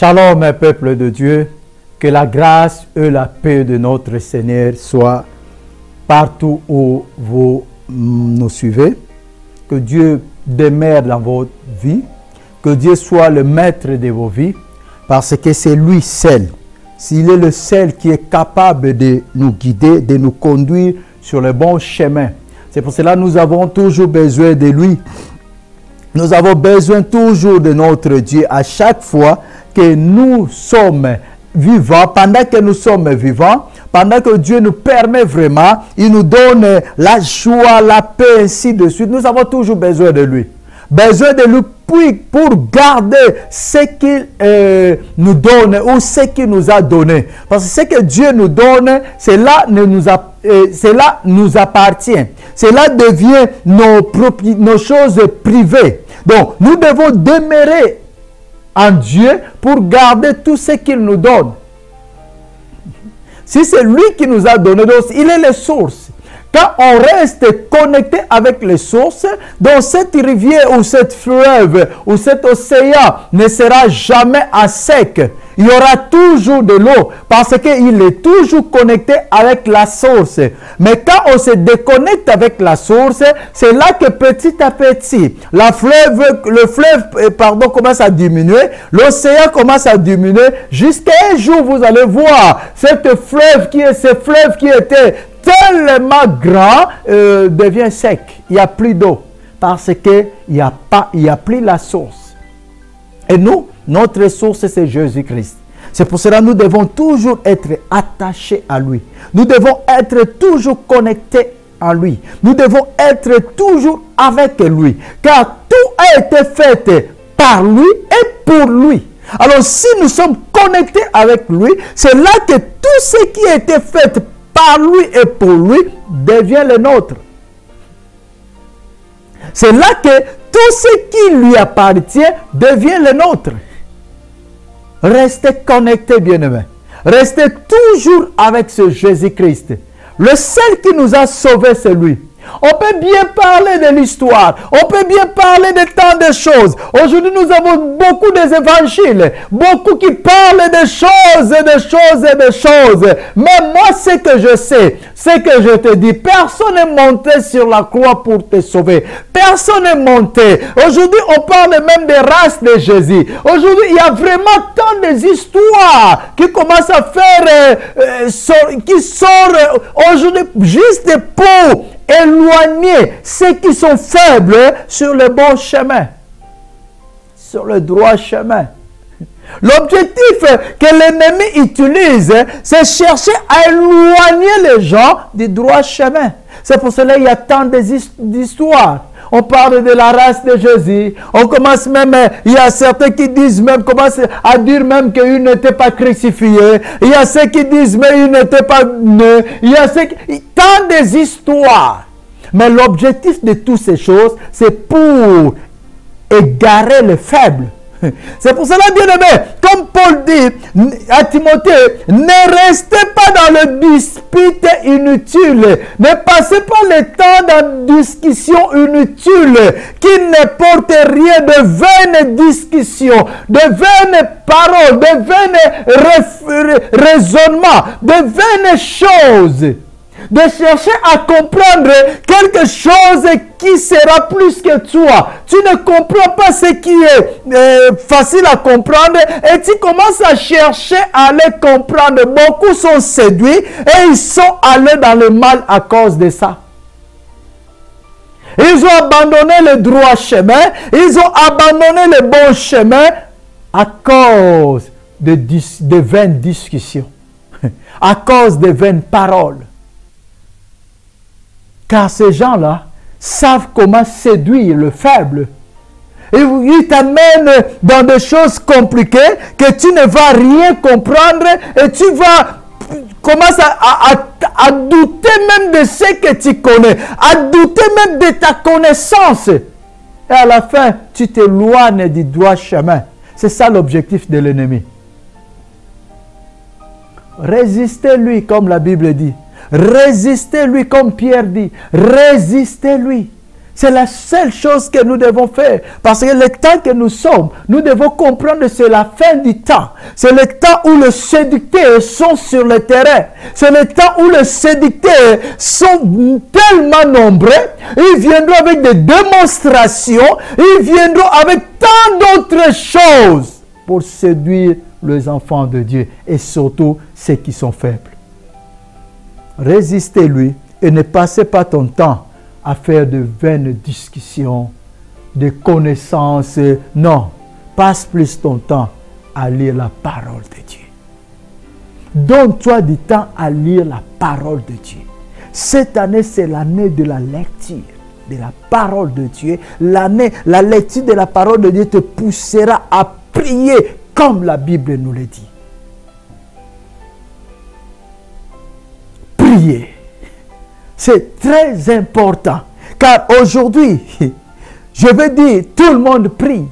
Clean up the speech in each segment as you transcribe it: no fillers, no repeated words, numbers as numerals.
Shalom, peuple de Dieu, que la grâce et la paix de notre Seigneur soient partout où vous nous suivez. Que Dieu demeure dans votre vie, que Dieu soit le maître de vos vies, parce que c'est lui seul. S'il est le seul qui est capable de nous guider, de nous conduire sur le bon chemin. C'est pour cela que nous avons toujours besoin de lui. Nous avons besoin toujours de notre Dieu à chaque fois que nous sommes vivants, pendant que nous sommes vivants, pendant que Dieu nous permet vraiment, il nous donne la joie, la paix, ainsi de suite. Nous avons toujours besoin de lui. Besoin de lui pour garder ce qu'il nous donne ou ce qu'il nous a donné. Parce que ce que Dieu nous donne, cela nous appartient. Cela devient nos choses privées. Donc, nous devons demeurer en Dieu pour garder tout ce qu'il nous donne. Si c'est lui qui nous a donné, donc il est la source. Quand on reste connecté avec les sources, donc cette rivière ou cette fleuve ou cet océan ne sera jamais à sec. Il y aura toujours de l'eau parce qu'il est toujours connecté avec la source. Mais quand on se déconnecte avec la source, c'est là que petit à petit, le fleuve commence à diminuer, l'océan commence à diminuer, jusqu'à un jour vous allez voir ce fleuve qui était tellement grand devient sec. Il n'y a plus d'eau parce qu'il n'y a plus la source. Et nous, notre source, c'est Jésus-Christ. C'est pour cela que nous devons toujours être attachés à lui. Nous devons être toujours connectés à lui. Nous devons être toujours avec lui. Car tout a été fait par lui et pour lui. Alors si nous sommes connectés avec lui, c'est là que tout ce qui a été fait par lui et pour lui devient le nôtre. C'est là que tout ce qui lui appartient devient le nôtre. Restez connectés, bien-aimés. Restez toujours avec ce Jésus-Christ. Le seul qui nous a sauvés, c'est lui. On peut bien parler de l'histoire. On peut bien parler de tant de choses. Aujourd'hui, nous avons beaucoup d'évangiles. Beaucoup qui parlent de choses et de choses et de choses. Mais moi, ce que je sais, c'est que je te dis, personne n'est monté sur la croix pour te sauver. Personne n'est monté. Aujourd'hui, on parle même des races de Jésus. Aujourd'hui, il y a vraiment tant d'histoires qui commencent à faire, qui sortent aujourd'hui juste pour éloigner ceux qui sont faibles sur le bon chemin, sur le droit chemin. L'objectif que l'ennemi utilise, c'est chercher à éloigner les gens du droit chemin. C'est pour cela qu'il y a tant d'histoires. On parle de la race de Jésus. On commence même, il y a certains qui disent même, commencent à dire même qu'il n'était pas crucifié. Il y a ceux qui disent mais il n'était pas né. Il y a tant des histoires. Mais l'objectif de toutes ces choses, c'est pour égarer les faibles. C'est pour cela, bien-aimé, comme Paul dit à Timothée, ne restez pas dans le dispute inutile. Ne passez pas le temps dans discussion inutile qui ne porte rien, de vaines discussions, de vaines paroles, de vaines raisonnements, de vaines choses. De chercher à comprendre quelque chose qui sera plus que toi. Tu ne comprends pas ce qui est facile à comprendre et tu commences à chercher à les comprendre. Beaucoup sont séduits et ils sont allés dans le mal à cause de ça. Ils ont abandonné le droit chemin, ils ont abandonné le bon chemin à cause de vaines discussions, à cause de vaines paroles. Car ces gens-là savent comment séduire le faible. Et ils t'amènent dans des choses compliquées que tu ne vas rien comprendre et tu vas commencer à douter même de ce que tu connais, à douter même de ta connaissance. Et à la fin, tu t'éloignes du droit chemin. C'est ça l'objectif de l'ennemi. Résistez-lui comme la Bible dit. Résistez-lui comme Pierre dit. Résistez-lui. C'est la seule chose que nous devons faire. Parce que le temps que nous sommes, nous devons comprendre que c'est la fin du temps. C'est le temps où les séducteurs sont sur le terrain. C'est le temps où les séducteurs sont tellement nombreux. Ils viendront avec des démonstrations. Ils viendront avec tant d'autres choses pour séduire les enfants de Dieu et surtout ceux qui sont faibles. Résistez-lui et ne passez pas ton temps à faire de vaines discussions, de connaissances. Non, passe plus ton temps à lire la parole de Dieu. Donne-toi du temps à lire la parole de Dieu. Cette année, c'est l'année de la lecture de la parole de Dieu. La lecture de la parole de Dieu te poussera à prier comme la Bible nous le dit. Prier. C'est très important. Car aujourd'hui, je veux dire, tout le monde prie.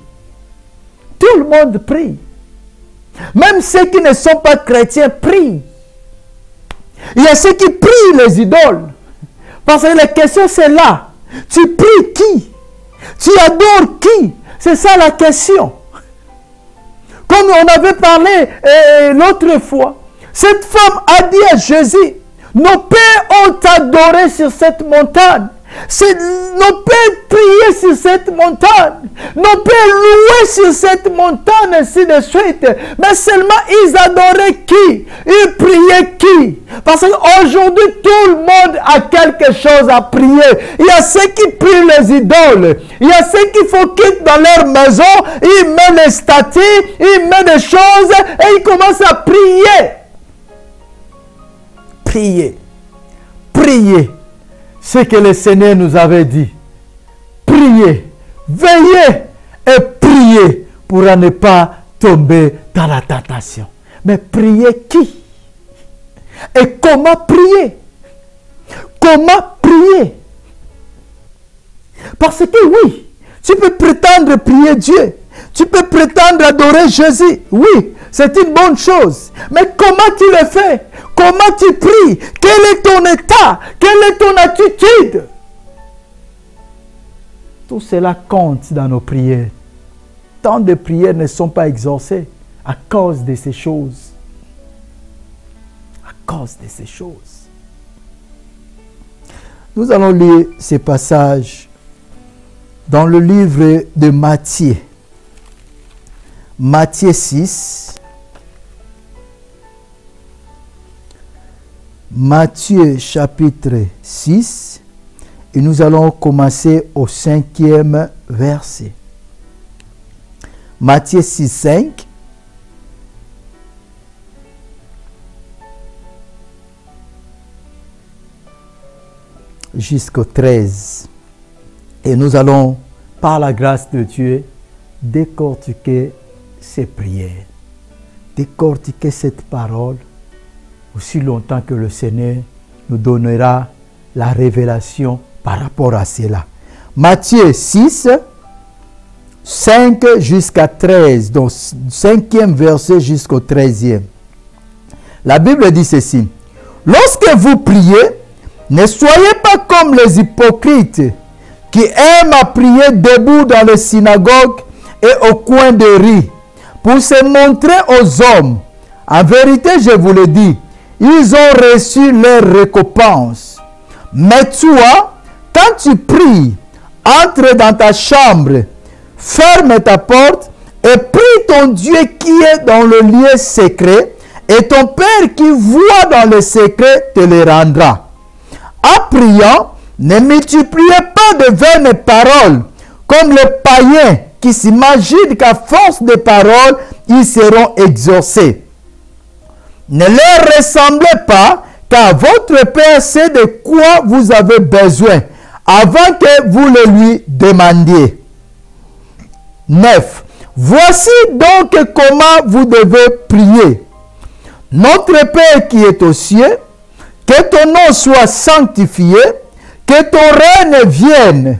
Tout le monde prie. Même ceux qui ne sont pas chrétiens prient. Il y a ceux qui prient les idoles. Parce que la question c'est là. Tu pries qui? Tu adores qui? C'est ça la question. Comme on avait parlé l'autre fois, cette femme a dit à Jésus, nos pères ont adoré sur cette montagne. Nos pères priaient sur cette montagne. Nos pères louaient sur cette montagne, ainsi de suite. Mais seulement ils adoraient qui? Ils priaient qui? Parce qu'aujourd'hui, tout le monde a quelque chose à prier. Il y a ceux qui prient les idoles. Il y a ceux qui font quitte dans leur maison. Ils mettent les statues, ils mettent des choses et ils commencent à prier. Priez. Priez. Ce que le Seigneur nous avait dit. Priez. Veillez et priez pour ne pas tomber dans la tentation. Mais priez qui? Et comment prier? Comment prier? Parce que oui, tu peux prétendre prier Dieu. Tu peux prétendre adorer Jésus. Oui, c'est une bonne chose. Mais comment tu le fais? Comment tu pries? Quel est ton état? Quelle est ton attitude? Tout cela compte dans nos prières. Tant de prières ne sont pas exaucées à cause de ces choses. À cause de ces choses. Nous allons lire ces passages dans le livre de Matthieu. Matthieu 6. Matthieu chapitre 6. Et nous allons commencer au 5e verset. Matthieu 6, 5. Jusqu'au 13. Et nous allons, par la grâce de Dieu, décortiquer ces prières. Décortiquer cette parole aussi longtemps que le Seigneur nous donnera la révélation par rapport à cela. Matthieu 6, 5 jusqu'à 13, donc 5e verset jusqu'au 13e. La Bible dit ceci. Lorsque vous priez, ne soyez pas comme les hypocrites qui aiment à prier debout dans les synagogues et au coin de rue pour se montrer aux hommes. En vérité, je vous le dis, ils ont reçu leur récompense. Mais toi, quand tu pries, entre dans ta chambre, ferme ta porte et prie ton Dieu qui est dans le lieu secret, et ton Père qui voit dans le secret te le rendra. En priant, ne multipliez pas de vaines paroles, comme les païens qui s'imaginent qu'à force de paroles, ils seront exaucés. Ne leur ressemblez pas, car votre Père sait de quoi vous avez besoin, avant que vous le lui demandiez. 9. Voici donc comment vous devez prier. Notre Père qui est aux cieux, que ton nom soit sanctifié, que ton règne vienne,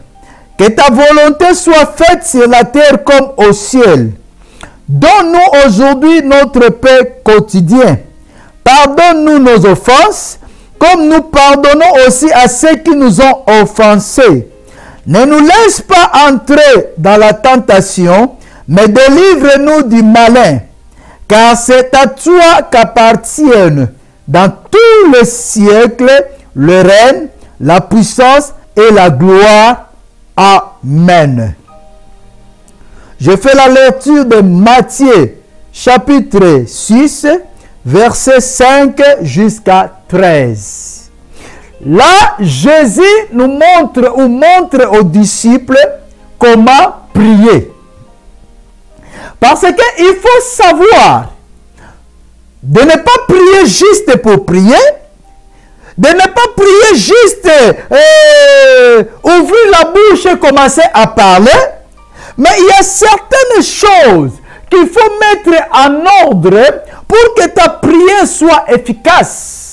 que ta volonté soit faite sur la terre comme au ciel. Donne-nous aujourd'hui notre pain quotidien. Pardonne-nous nos offenses, comme nous pardonnons aussi à ceux qui nous ont offensés. Ne nous laisse pas entrer dans la tentation, mais délivre-nous du malin, car c'est à toi qu'appartiennent dans tous les siècles le règne, la puissance et la gloire. Amen. Je fais la lecture de Matthieu, chapitre 6, versets 5 jusqu'à 13. Là, Jésus nous montre aux disciples comment prier. Parce qu'il faut savoir de ne pas prier juste pour prier, de ne pas prier juste ouvrir la bouche et commencer à parler, mais il y a certaines choses qu'il faut mettre en ordre pour que ta prière soit efficace.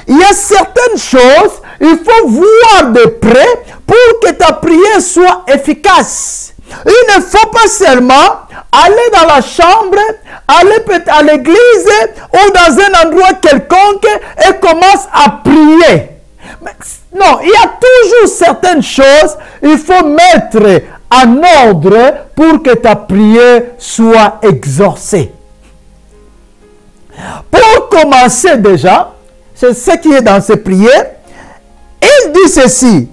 Il y a certaines choses, il faut voir de près pour que ta prière soit efficace. Il ne faut pas seulement aller dans la chambre, aller peut-être à l'église ou dans un endroit quelconque et commence à prier. Mais non, il y a toujours certaines choses il faut mettre en ordre pour que ta prière soit exaucée. Pour commencer déjà, c'est ce qui est dans ces prières. Il dit ceci.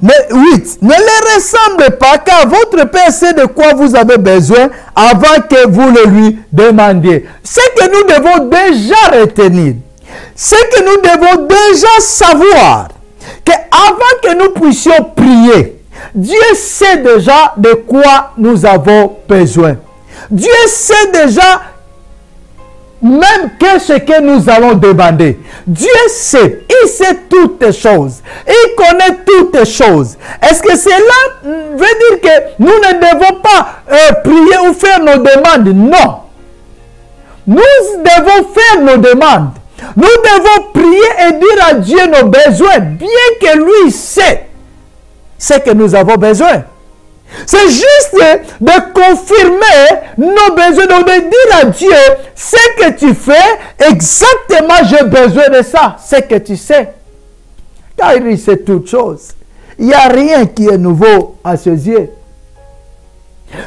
Mais 8. Ne les ressemble pas, car votre Père sait de quoi vous avez besoin avant que vous le lui demandiez. Ce que nous devons déjà retenir, ce que nous devons déjà savoir, que avant que nous puissions prier, Dieu sait déjà de quoi nous avons besoin. Dieu sait déjà même ce que nous allons demander. Dieu sait, il sait toutes les choses. Il connaît toutes les choses. Est-ce que cela veut dire que nous ne devons pas prier ou faire nos demandes? Non. Nous devons faire nos demandes. Nous devons prier et dire à Dieu nos besoins, bien que lui sait ce que nous avons besoin. C'est juste de confirmer nos besoins, de dire à Dieu, ce que tu fais, exactement j'ai besoin de ça, ce que tu sais. Car il sait toutes choses. Il n'y a rien qui est nouveau à ses yeux.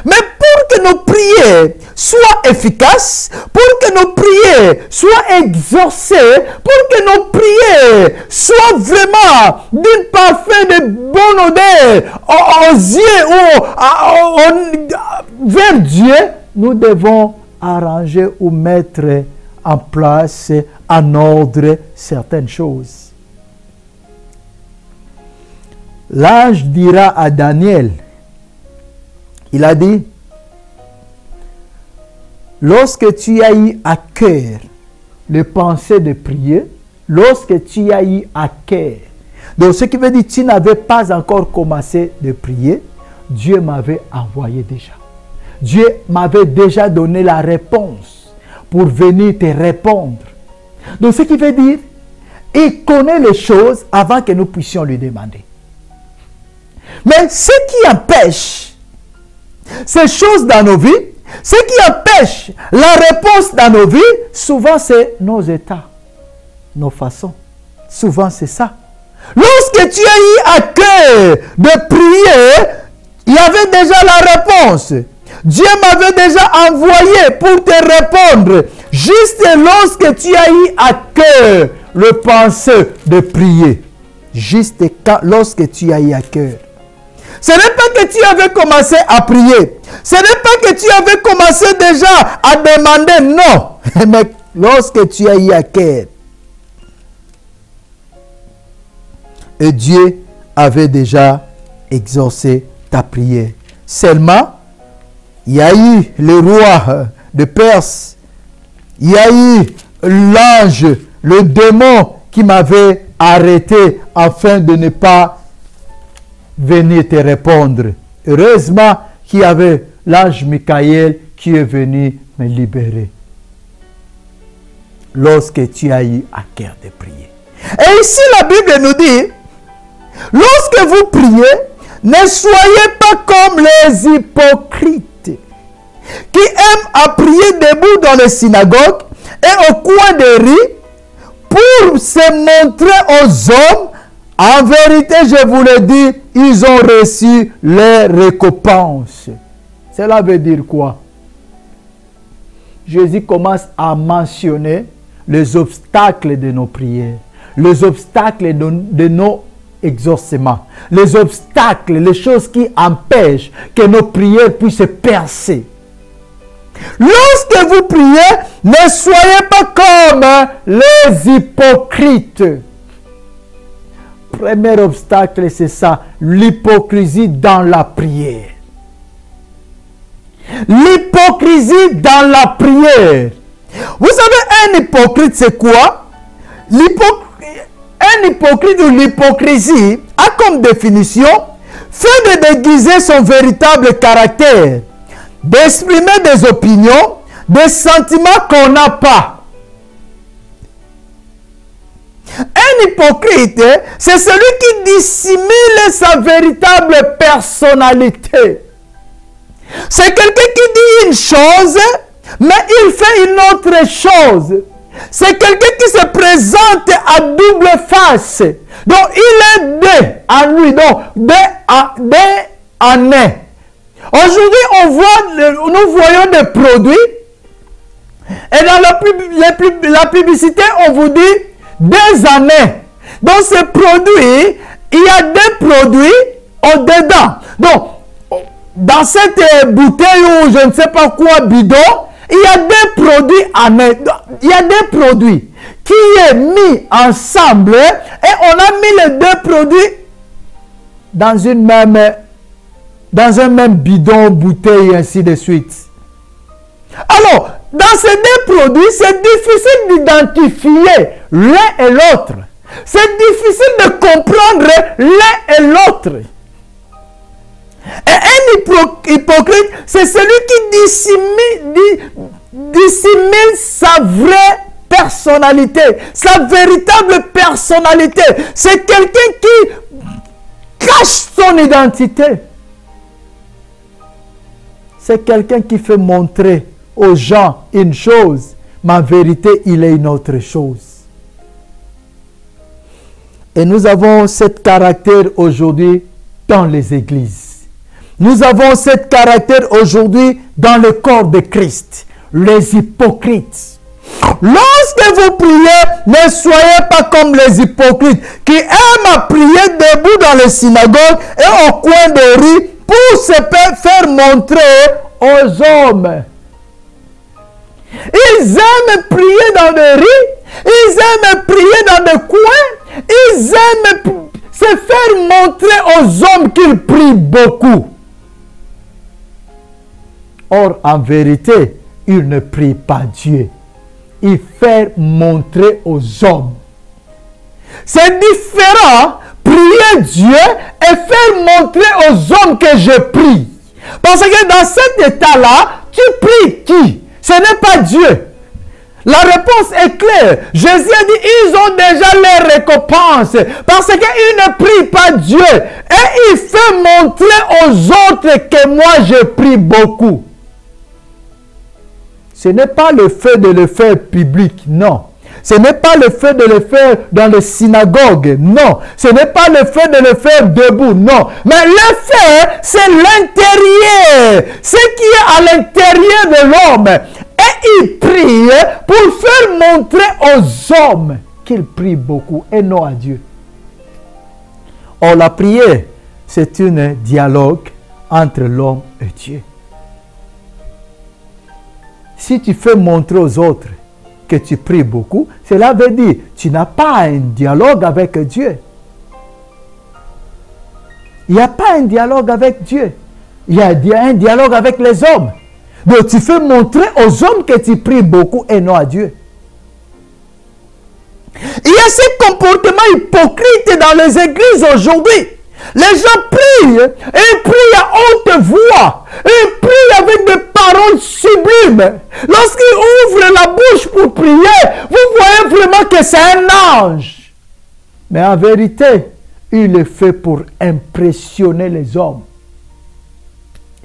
Mais pour que nos prières soient efficaces, pour que nos prières soient exaucées, pour que nos prières soient vraiment d'une parfaite, de bonne odeur aux yeux ou vers Dieu, nous devons arranger ou mettre en place, en ordre, certaines choses. L'ange dira à Daniel, il a dit, lorsque tu as eu à cœur le penser de prier, lorsque tu as eu à cœur, donc ce qui veut dire que tu n'avais pas encore commencé de prier, Dieu m'avait envoyé déjà. Dieu m'avait déjà donné la réponse pour venir te répondre. Donc ce qui veut dire, il connaît les choses avant que nous puissions lui demander. Mais ce qui empêche ces choses dans nos vies, ce qui empêche la réponse dans nos vies, souvent c'est nos états, nos façons. Souvent c'est ça. Lorsque tu as eu à cœur de prier, il y avait déjà la réponse. Dieu m'avait déjà envoyé pour te répondre. Juste lorsque tu as eu à cœur le penser de prier. Juste lorsque tu as eu à cœur. Ce n'est pas que tu avais commencé à prier. Ce n'est pas que tu avais commencé déjà à demander, non. Mais lorsque tu as eu à cœur. Et Dieu avait déjà exaucé ta prière. Seulement, il y a eu le roi de Perse. Il y a eu l'ange, le démon qui m'avait arrêté afin de ne pas venir te répondre. Heureusement qu'il y avait l'ange Michael qui est venu me libérer. Lorsque tu as eu à cœur de prier. Et ici la Bible nous dit, lorsque vous priez, ne soyez pas comme les hypocrites qui aiment à prier debout dans les synagogues et au coin des rues pour se montrer aux hommes, en vérité, je vous le dis, ils ont reçu les récompenses. Cela veut dire quoi? Jésus commence à mentionner les obstacles de nos prières, les obstacles de nos exaucements, les obstacles, les choses qui empêchent que nos prières puissent percer. Lorsque vous priez, ne soyez pas comme les hypocrites. Premier obstacle, c'est ça, l'hypocrisie dans la prière. L'hypocrisie dans la prière. Vous savez, un hypocrite, c'est quoi? Un hypocrite ou l'hypocrisie a comme définition fait de déguiser son véritable caractère, d'exprimer des opinions, des sentiments qu'on n'a pas. Un hypocrite, c'est celui qui dissimule sa véritable personnalité. C'est quelqu'un qui dit une chose, mais il fait une autre chose. C'est quelqu'un qui se présente à double face. Donc, il est deux en lui, donc deux en un. Aujourd'hui, nous voyons des produits, et dans la publicité, on vous dit des années. Dans ces produits, il y a des produits au-dedans. Donc, dans cette bouteille ou je ne sais pas quoi, bidon, il y a des produits années. Il y a des produits qui sont mis ensemble et on a mis les deux produits dans un même bidon, bouteille, et ainsi de suite. Alors, dans ces deux produits, c'est difficile d'identifier l'un et l'autre. C'est difficile de comprendre l'un et l'autre. Et un hypocrite, c'est celui qui dissimule sa vraie personnalité, sa véritable personnalité. C'est quelqu'un qui cache son identité. C'est quelqu'un qui fait montrer aux gens une chose, mais en vérité, il est une autre chose. Et nous avons ce caractère aujourd'hui dans les églises. Nous avons ce caractère aujourd'hui dans le corps de Christ, les hypocrites. Lorsque vous priez, ne soyez pas comme les hypocrites qui aiment à prier debout dans les synagogues et au coin des rues pour se faire montrer aux hommes. Ils aiment prier dans les rues, ils aiment prier dans des coins, ils aiment se faire montrer aux hommes qu'ils prient beaucoup. Or, en vérité, ils ne prient pas Dieu. Ils font montrer aux hommes. C'est différent, prier Dieu et faire montrer aux hommes que je prie. Parce que dans cet état-là, tu pries qui? Ce n'est pas Dieu. La réponse est claire. Jésus a dit, ils ont déjà les récompenses. Parce qu'ils ne prient pas Dieu. Et il fait montrer aux autres que moi je prie beaucoup. Ce n'est pas le fait de le faire public, non. Ce n'est pas le fait de le faire dans les synagogues, non. Ce n'est pas le fait de le faire debout, non. Mais le fait, c'est l'intérieur. Ce qui est à l'intérieur de l'homme. Et il prie pour faire montrer aux hommes qu'il prie beaucoup et non à Dieu. Or, la prière, c'est un dialogue entre l'homme et Dieu. Si tu fais montrer aux autres que tu pries beaucoup, cela veut dire que tu n'as pas un dialogue avec Dieu. Il n'y a pas un dialogue avec Dieu. Il y a un dialogue avec les hommes. Donc tu fais montrer aux hommes que tu pries beaucoup et non à Dieu. Il y a ce comportement hypocrite dans les églises aujourd'hui. Les gens prient et prient à haute voix et prient avec des paroles sublimes. Lorsqu'ils ouvrent la bouche pour prier, vous voyez vraiment que c'est un ange. Mais en vérité, il le fait pour impressionner les hommes.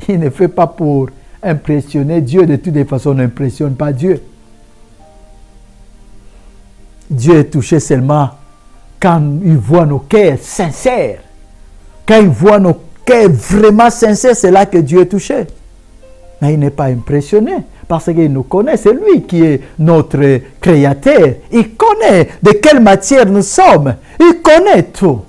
Il ne fait pas pour impressionner Dieu. De toutes les façons, on n'impressionne pas Dieu. Dieu est touché seulement quand il voit nos cœurs sincères. Quand il voit nos cœurs vraiment sincères, c'est là que Dieu est touché. Mais il n'est pas impressionné parce qu'il nous connaît. C'est lui qui est notre créateur. Il connaît de quelle matière nous sommes. Il connaît tout.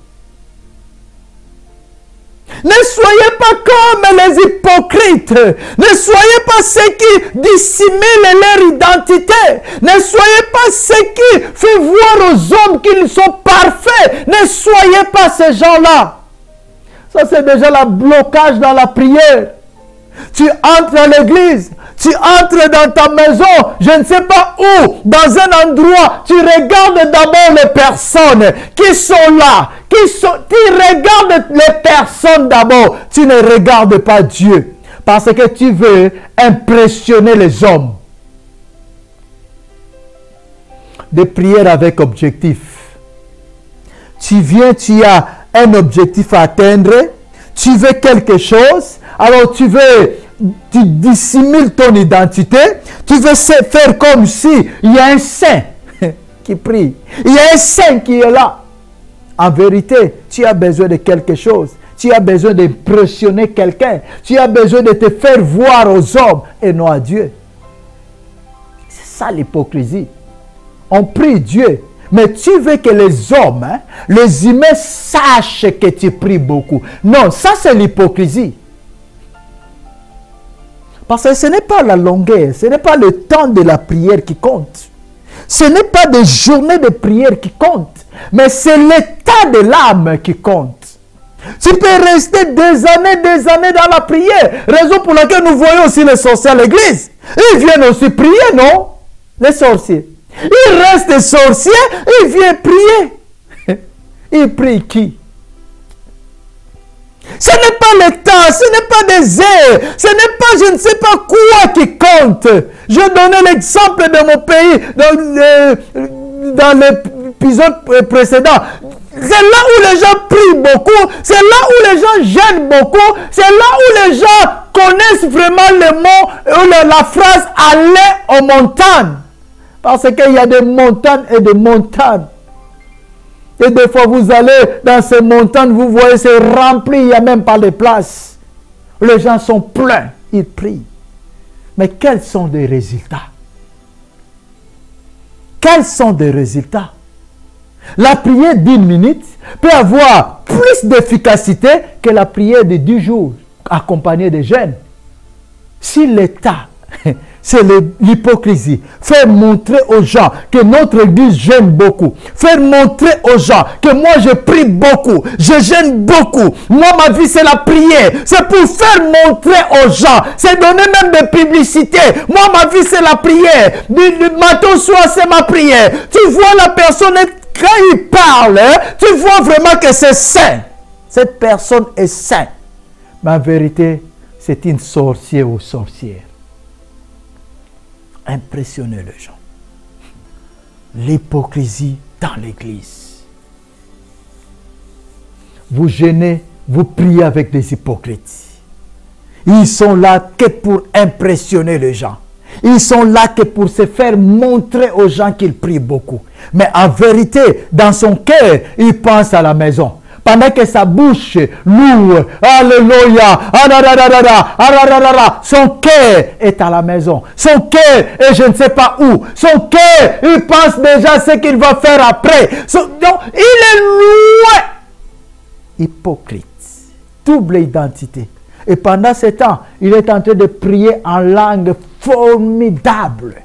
Ne soyez pas comme les hypocrites. Ne soyez pas ceux qui dissimulent leur identité. Ne soyez pas ceux qui font voir aux hommes qu'ils sont parfaits. Ne soyez pas ces gens-là. Ça, c'est déjà le blocage dans la prière. Tu entres à l'église, tu entres dans ta maison, je ne sais pas où, dans un endroit, tu regardes d'abord les personnes qui sont là, tu regardes les personnes d'abord, tu ne regardes pas Dieu, parce que tu veux impressionner les hommes. Des prières avec objectif. Tu viens, tu as un objectif à atteindre, tu veux quelque chose, alors tu dissimules ton identité, tu veux faire comme si il y a un saint qui prie, il y a un saint qui est là. En vérité, tu as besoin de quelque chose, tu as besoin d'impressionner quelqu'un, tu as besoin de te faire voir aux hommes et non à Dieu. C'est ça l'hypocrisie. On prie Dieu, mais tu veux que les hommes, les humains sachent que tu pries beaucoup. Non, ça c'est l'hypocrisie. Parce que ce n'est pas la longueur, ce n'est pas le temps de la prière qui compte. Ce n'est pas des journées de prière qui comptent, mais c'est l'état de l'âme qui compte. Tu peux rester des années dans la prière. Raison pour laquelle nous voyons aussi les sorciers à l'église. Ils viennent aussi prier, non? Les sorciers. Ils restent sorciers, ils viennent prier. Ils prient qui? Ce n'est pas le temps, ce n'est pas des heures, ce n'est pas je ne sais pas quoi qui compte. Je donnais l'exemple de mon pays dans l'épisode précédent. C'est là où les gens prient beaucoup, c'est là où les gens gênent beaucoup, c'est là où les gens connaissent vraiment le mot, la phrase « aller aux montagnes ». Parce qu'il y a des montagnes et des montagnes. Et des fois, vous allez dans ces montagnes, vous voyez, c'est rempli, il n'y a même pas de place. Les gens sont pleins, ils prient. Mais quels sont les résultats? Quels sont les résultats? La prière d'1 minute peut avoir plus d'efficacité que la prière de 10 jours, accompagnée de jeûne. Si l'État... C'est l'hypocrisie. Faire montrer aux gens que notre église gêne beaucoup. Faire montrer aux gens que moi je prie beaucoup. Je gêne beaucoup. Moi ma vie c'est la prière. C'est pour faire montrer aux gens. C'est donner même des publicités. Moi ma vie c'est la prière. Du matin au soir c'est ma prière. Tu vois la personne quand il parle. Tu vois vraiment que c'est saint. Cette personne est sainte. Mais en vérité c'est une sorcière ou sorcière. Impressionner les gens. L'hypocrisie dans l'église. Vous gênez, vous priez avec des hypocrites. Ils sont là que pour impressionner les gens. Ils sont là que pour se faire montrer aux gens qu'ils prient beaucoup. Mais en vérité, dans son cœur, ils pensent à la maison. Pendant que sa bouche loue, alléluia, son cœur est à la maison. Son cœur est je ne sais pas où. Son cœur, il pense déjà à ce qu'il va faire après. Donc, il est loin. Hypocrite. Double identité. Et pendant ce temps, il est en train de prier en langue formidable.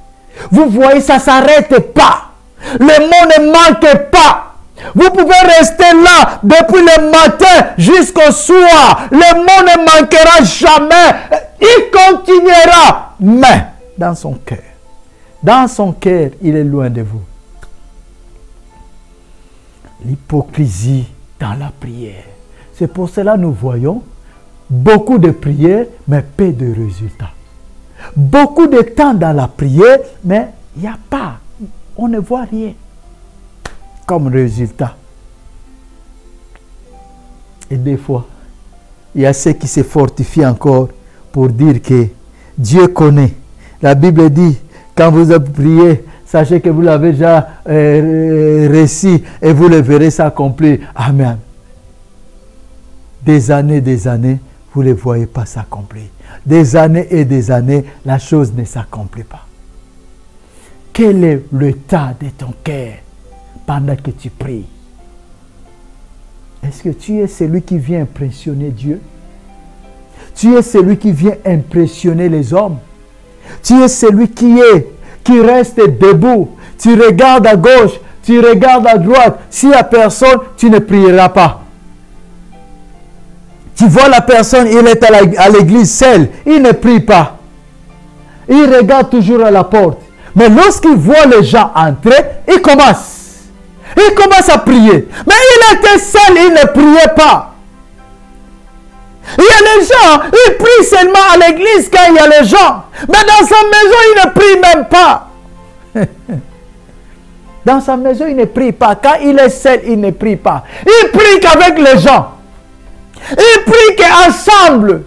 Vous voyez, ça ne s'arrête pas. Les mots ne manquent pas. Vous pouvez rester là depuis le matin jusqu'au soir. Le mot ne manquera jamais. Il continuera. Mais dans son cœur, il est loin de vous. L'hypocrisie dans la prière. C'est pour cela que nous voyons beaucoup de prières, mais peu de résultats. Beaucoup de temps dans la prière, mais il n'y a pas. On ne voit rien. Comme résultat. Et des fois, il y a ceux qui se fortifient encore pour dire que Dieu connaît. La Bible dit, quand vous priez, sachez que vous l'avez déjà réussi et vous le verrez s'accomplir. Amen. Des années, vous ne le voyez pas s'accomplir. Des années et des années, la chose ne s'accomplit pas. Quel est l'état de ton cœur pendant que tu pries? Est-ce que tu es celui qui vient impressionner Dieu? Tu es celui qui vient impressionner les hommes? Tu es celui qui reste debout? Tu regardes à gauche, tu regardes à droite. S'il n'y a personne, tu ne prieras pas. Tu vois la personne, il est à l'église seul, il ne prie pas. Il regarde toujours à la porte. Mais lorsqu'il voit les gens entrer, il commence. Il commence à prier. Mais il était seul, il ne priait pas. Il y a les gens, ils prient seulement à l'église quand il y a les gens. Mais dans sa maison, il ne prie même pas. Dans sa maison, il ne prie pas. Quand il est seul, il ne prie pas. Il prie qu'avec les gens. Il prie qu'ensemble.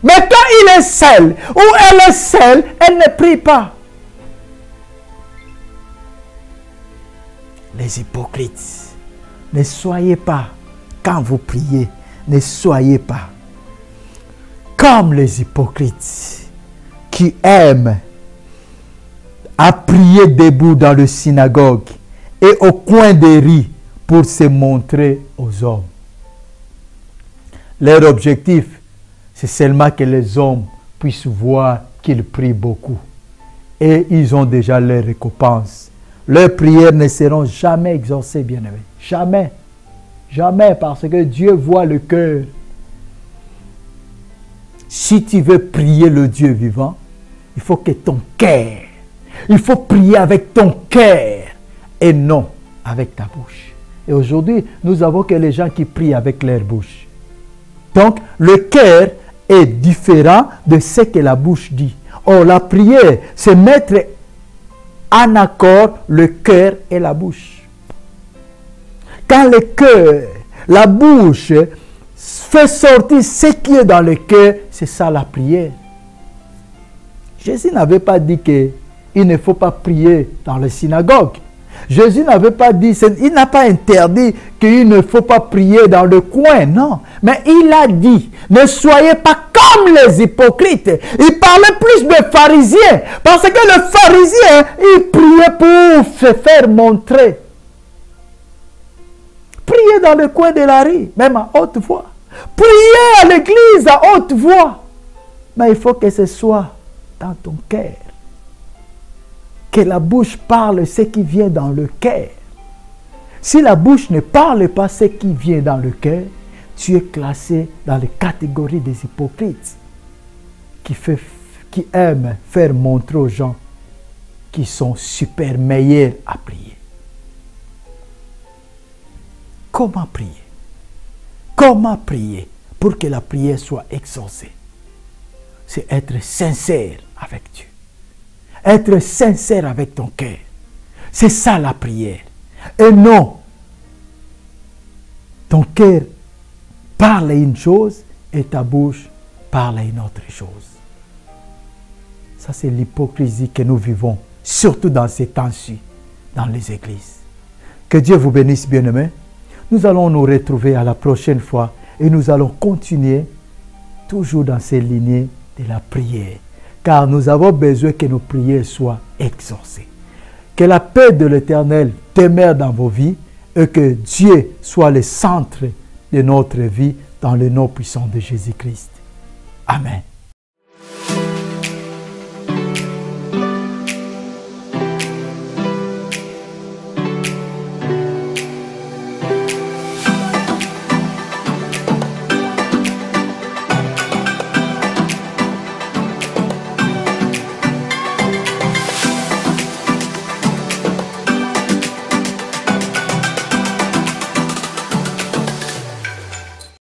Mais quand il est seul, ou elle est seule, elle ne prie pas. Les hypocrites, ne soyez pas, quand vous priez, ne soyez pas comme les hypocrites qui aiment à prier debout dans le synagogue et au coin des rues pour se montrer aux hommes. Leur objectif, c'est seulement que les hommes puissent voir qu'ils prient beaucoup. Et ils ont déjà leur récompense. Leurs prières ne seront jamais exaucées, bien-aimés. Jamais. Jamais, parce que Dieu voit le cœur. Si tu veux prier le Dieu vivant, il faut que ton cœur, il faut prier avec ton cœur et non avec ta bouche. Et aujourd'hui, nous avons que les gens qui prient avec leur bouche. Donc, le cœur est différent de ce que la bouche dit. Or, la prière, c'est mettre en accord le cœur et la bouche. Quand le cœur, la bouche fait sortir ce qui est dans le cœur, c'est ça la prière. Jésus n'avait pas dit qu'il ne faut pas prier dans les synagogues. Jésus n'avait pas dit, il n'a pas interdit qu'il ne faut pas prier dans le coin, non. Mais il a dit, ne soyez pas comme les hypocrites. Il parlait plus de pharisiens. Parce que le pharisien, il priait pour se faire montrer. Priez dans le coin de la rue, même à haute voix. Priez à l'église à haute voix. Mais il faut que ce soit dans ton cœur. Que la bouche parle ce qui vient dans le cœur. Si la bouche ne parle pas ce qui vient dans le cœur, tu es classé dans les catégories des hypocrites qui aiment faire montrer aux gens qui sont super meilleurs à prier. Comment prier? Comment prier pour que la prière soit exaucée? C'est être sincère avec Dieu. Être sincère avec ton cœur. C'est ça la prière. Et non, ton cœur parle une chose et ta bouche parle une autre chose. Ça, c'est l'hypocrisie que nous vivons, surtout dans ces temps-ci, dans les églises. Que Dieu vous bénisse, bien-aimés. Nous allons nous retrouver à la prochaine fois et nous allons continuer toujours dans ces lignées de la prière. Car nous avons besoin que nos prières soient exaucées. Que la paix de l'Éternel demeure dans vos vies et que Dieu soit le centre de notre vie dans le nom puissant de Jésus-Christ. Amen.